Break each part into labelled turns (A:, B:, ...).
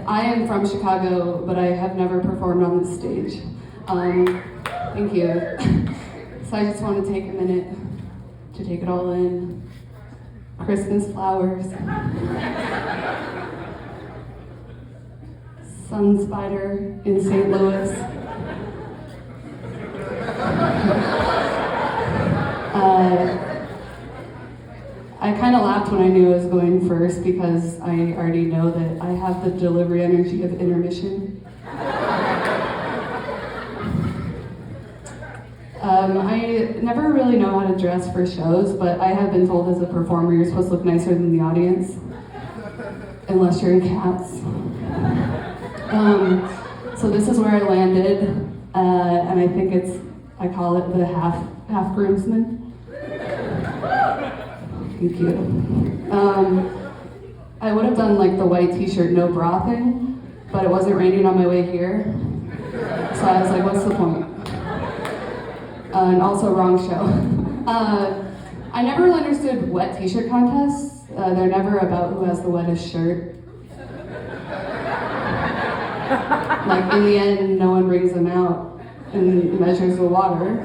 A: I am from Chicago, but I have never performed on this stage. Thank you. So I just want to take a minute to take it all in. Christmas flowers. Sun spider in St. Louis. I kind of laughed when I knew I was going first because I already know that I have the delivery energy of intermission. I never really know how to dress for shows, but I have been told as a performer you're supposed to look nicer than the audience, unless you're in Cats. So this is where I landed, and I think I call it the half groomsman. Thank you. I would have done like the white t-shirt, no bra thing, but it wasn't raining on my way here. So I was like, what's the point? And also wrong show. I never really understood wet t-shirt contests. They're never about who has the wettest shirt. Like in the end, no one brings them out and measures the water.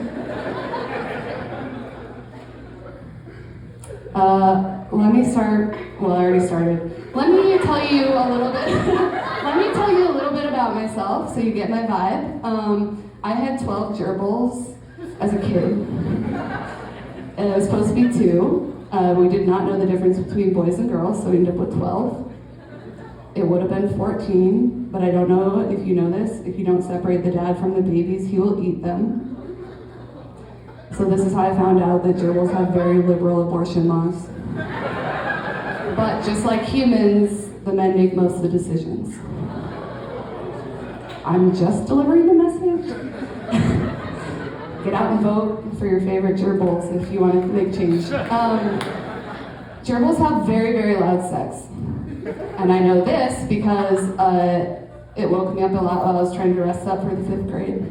A: Let me start. Well, I already started. Let me tell you a little bit. Let me tell you a little bit about myself, so you get my vibe. I had 12 gerbils as a kid, and it was supposed to be 2. We did not know the difference between boys and girls, so we ended up with 12. It would have been 14, but I don't know if you know this. If you don't separate the dad from the babies, he will eat them. So this is how I found out that gerbils have very liberal abortion laws. But just like humans, the men make most of the decisions. I'm just delivering the message. Get out and vote for your favorite gerbils if you want to make change. Gerbils have very, very loud sex. And I know this because it woke me up a lot while I was trying to rest up for the 5th grade.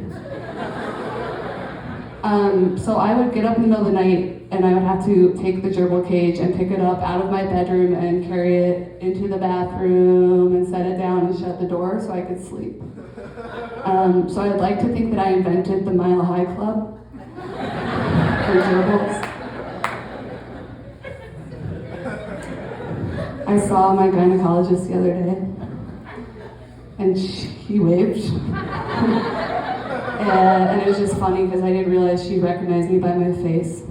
A: So I would get up in the middle of the night and I would have to take the gerbil cage and pick it up out of my bedroom and carry it into the bathroom and set it down and shut the door so I could sleep. So I'd like to think that I invented the Mile High Club for gerbils. I saw my gynecologist the other day and he waved. And it was just funny because I didn't realize she recognized me by my face.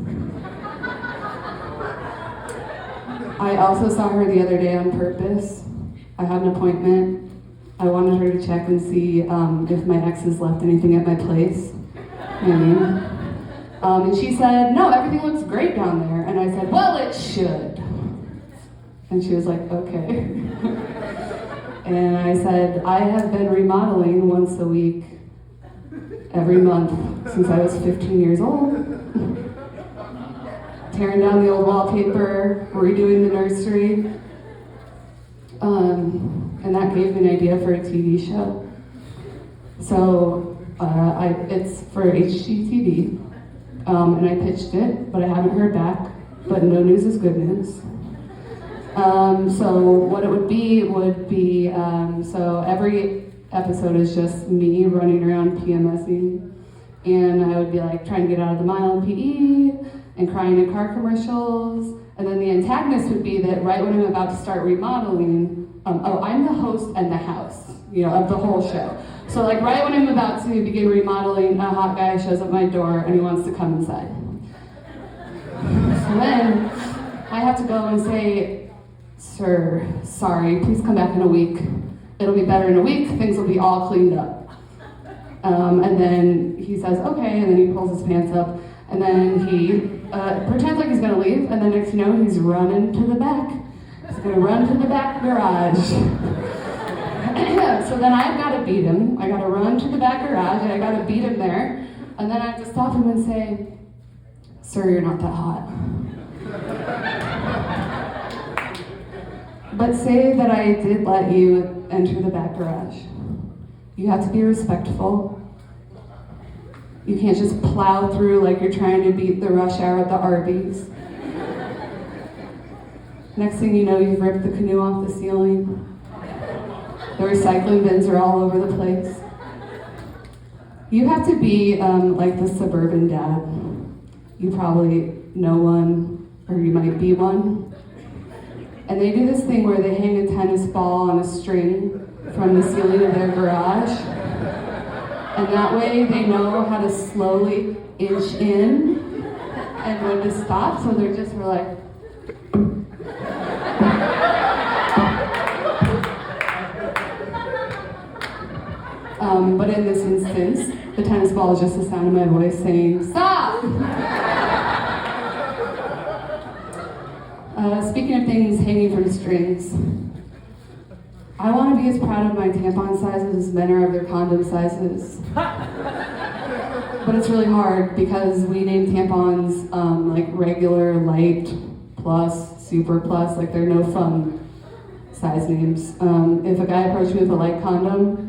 A: I also saw her the other day on purpose. I had an appointment. I wanted her to check and see if my exes left anything at my place. And she said, no, everything looks great down there. And I said, well, it should. And she was like, okay. And I said, I have been remodeling once a week, every month, since I was 15 years old. Tearing down the old wallpaper, redoing the nursery. And that gave me an idea for a TV show. So it's for HGTV, and I pitched it, but I haven't heard back, but no news is good news. So what it would be, so every episode is just me running around PMSing, and I would be like trying to get out of the mile in PE, and crying in car commercials, and then the antagonist would be that right when I'm about to start remodeling, I'm the host and the house, of the whole show. So like right when I'm about to begin remodeling, a hot guy shows up my door and he wants to come inside. So then I have to go and say, sir, sorry, please come back in a week. It'll be better in a week, things will be all cleaned up. And then he says, okay, and then he pulls his pants up, and then he pretends like he's gonna leave, and then next you know, he's running to the back. He's gonna run to the back garage. So then I've gotta beat him. I gotta run to the back garage, and I gotta beat him there, and then I have to stop him and say, sir, you're not that hot. But say that I did let you enter the back garage. You have to be respectful. You can't just plow through like you're trying to beat the rush hour at the Arby's. Next thing you know, you've ripped the canoe off the ceiling. The recycling bins are all over the place. You have to be like the suburban dad. You probably know one, or you might be one. And they do this thing where they hang a tennis ball on a string from the ceiling of their garage. And that way they know how to slowly inch in and when to stop, so they're just like, but in this instance, the tennis ball is just the sound of my voice saying, stop! Speaking of things hanging from strings, I want to be as proud of my tampon sizes as men are of their condom sizes. But it's really hard because we name tampons like regular, light, plus, super plus, like they're no fun size names. If a guy approached me with a light condom,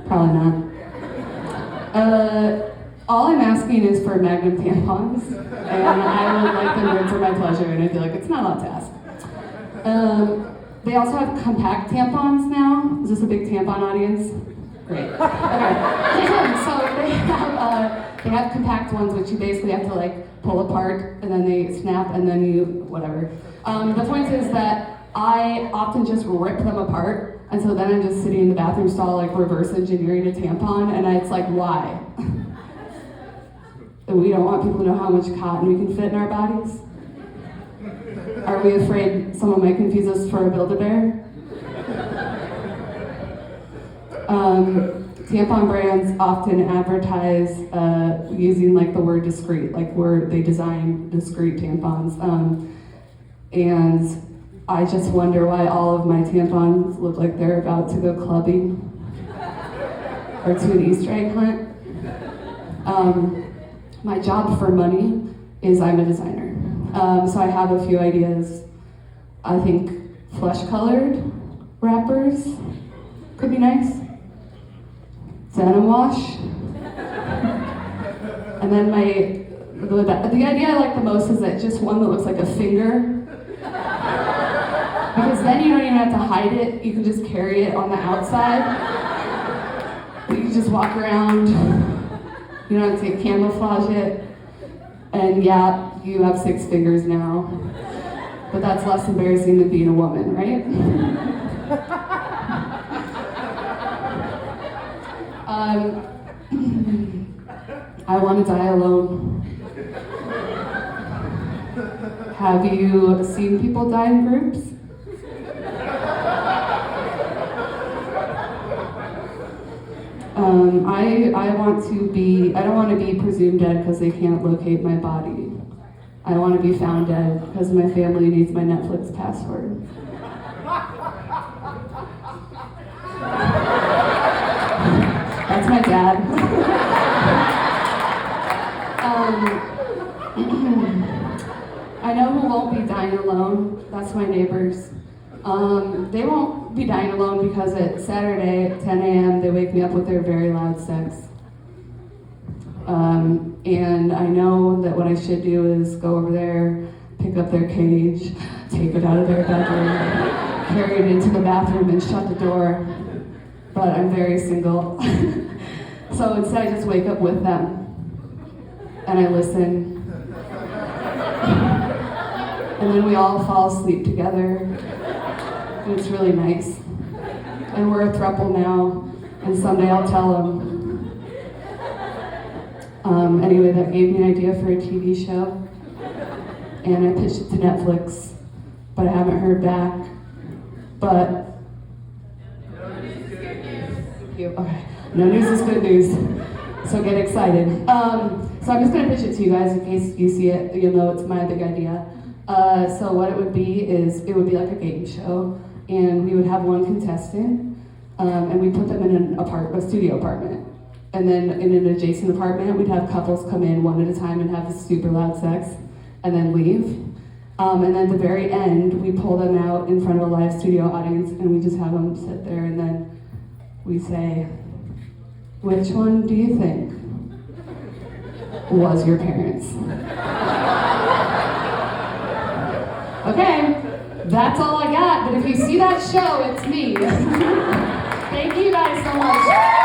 A: probably not. All I'm asking is for Magnum tampons, and I would like them read for my pleasure, and I feel like it's not a lot to ask. They also have compact tampons now. Is this a big tampon audience? Great. Okay. So they have compact ones, which you basically have to like pull apart, and then they snap, and then you whatever. The point is that I often just rip them apart, and so then I'm just sitting in the bathroom stall like reverse engineering a tampon, and it's like, why? We don't want people to know how much cotton we can fit in our bodies? Are we afraid someone might confuse us for a Build-A-Bear? Tampon brands often advertise using like the word discreet, like where they design discreet tampons. And I just wonder why all of my tampons look like they're about to go clubbing or to an Easter egg hunt. My job for money is I'm a designer. So I have a few ideas. I think flesh-colored wrappers could be nice. Denim wash. And then the idea I like the most is that just one that looks like a finger. Because then you don't even have to hide it, you can just carry it on the outside. You can just walk around, you don't have to camouflage it. And yeah, you have 6 fingers now. But that's less embarrassing than being a woman, right? I want to die alone. Have you seen people die in groups? I don't want to be presumed dead because they can't locate my body. I want to be found dead because my family needs my Netflix password. That's my dad. I know who won't be dying alone. That's my neighbors. They won't be dying alone because at Saturday at 10 a.m. they wake me up with their very loud sex. And I know that what I should do is go over there, pick up their cage, take it out of their bedroom, carry it into the bathroom and shut the door. But I'm very single. So instead I just wake up with them and I listen. And then we all fall asleep together. And it's really nice. And we're a throuple now, and someday I'll tell them. Anyway, that gave me an idea for a TV show. And I pitched it to Netflix, but I haven't heard back. But okay, no news is good news. So get excited. So I'm just gonna pitch it to you guys in case you see it, you'll know it's my big idea. So what it would be is, it would be like a game show, and we would have one contestant, and we put them in a studio apartment. And then in an adjacent apartment, we'd have couples come in one at a time and have this super loud sex, and then leave. And then at the very end, we pull them out in front of a live studio audience, and we just have them sit there, and then we say, which one do you think was your parents? Okay, That's all I got, but if you see that show, it's me. Thank you guys so much.